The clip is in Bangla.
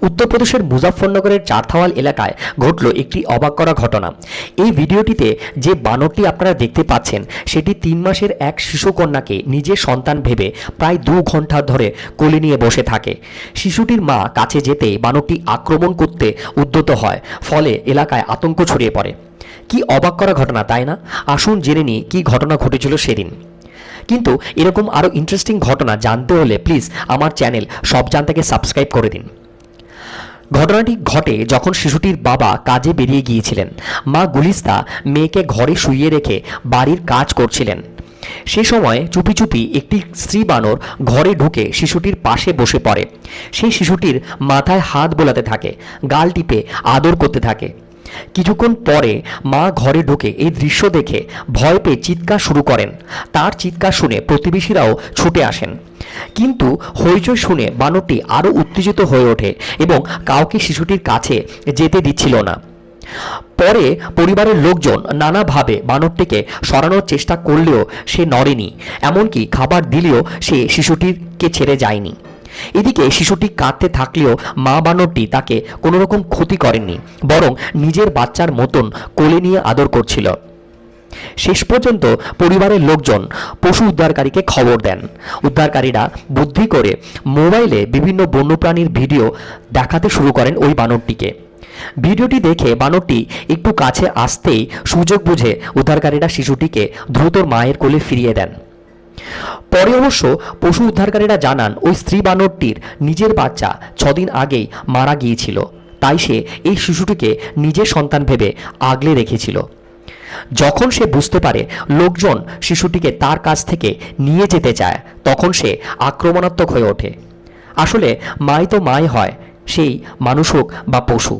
উত্তরপ্রদেশের মুজাফফরনগরের চারথাওয়াল এলাকায় ঘটল একটি অবাক করা ঘটনা। এই ভিডিওটিতে যে বানরটি আপনারা দেখতে পাচ্ছেন সেটি 3 মাসের এক শিশুকন্যাকে নিজের সন্তান ভেবে প্রায় 2 ঘন্টা ধরে কোলে নিয়ে বসে থাকে। শিশুটির মা কাছে যেতেই বানরটি আক্রমণ করতে উদ্যত হয়, ফলে এলাকায় আতঙ্ক ছড়িয়ে পড়ে। কি অবাক করা ঘটনা, তাই না? আসুন জেনে নিই কী ঘটনা ঘটেছিল সেদিন। কিন্তু এরকম আরও ইন্টারেস্টিং ঘটনা জানতে হলে প্লিজ আমার চ্যানেল সব জানতে সাবস্ক্রাইব করে দিন। ঘটনাটি ঘটে যখন শিশুটির বাবা কাজে বেরিয়ে গিয়েছিলেন। মা গুলিস্তা মেয়েকে ঘরে শুইয়ে রেখে বাড়ির কাজ করছিলেন। সে সময় চুপি চুপি একটি স্ত্রী বানর ঘরে ঢুকে শিশুটির পাশে বসে পড়ে। সেই শিশুটির মাথায় হাত বোলাতে থাকে, গাল টিপে আদর করতে থাকে। কিছুক্ষণ পরে মা ঘরে ঢুকে এই দৃশ্য দেখে ভয় পেয়ে চিৎকার শুরু করেন। তার চিৎকার শুনে প্রতিবেশীরাও ছুটে আসেন, কিন্তু হইচই শুনে বানরটি আরও উত্তেজিত হয়ে ওঠে এবং কাউকে শিশুটির কাছে যেতে দিচ্ছিল না। পরে পরিবারের লোকজন নানাভাবে বানরটিকে সরানোর চেষ্টা করলেও সে নড়েনি, এমনকি খাবার দিলেও সে শিশুটিকে ছেড়ে যায়নি। এদিকে শিশুটি কাঁদতে থাকলেও মা বানরটি তাকে কোনো রকম ক্ষতি করেননি, বরং নিজের বাচ্চার মতন কোলে নিয়ে আদর করছিল। শেষ পর্যন্ত পরিবারের লোকজন পশু উদ্ধারকারীকে খবর দেন। উদ্ধারকারীরা বুদ্ধি করে মোবাইলে বিভিন্ন বন্যপ্রাণীর ভিডিও দেখাতে শুরু করেন ওই বানরটিকে। ভিডিওটি দেখে বানরটি একটু কাছে আসতেই সুযোগ বুঝে উদ্ধারকারীরা শিশুটিকে দ্রুত মায়ের কোলে ফিরিয়ে দেন। পরে অবশ্য পশু উদ্ধারকারীরা জানান ওই স্ত্রী বানরটির নিজের বাচ্চা 6 দিন আগেই মারা গিয়েছিল, তাই সে এই শিশুটিকে নিজের সন্তান ভেবে আগলে রেখেছিল। যখন সে বুঝতে পারে লোকজন শিশুটিকে তার কাছ থেকে নিয়ে যেতে চায়, তখন সে আক্রমণাত্মক হয়ে ওঠে। আসলে মাই তো মাই হয়, সেই মানুষ হোক বা পশু।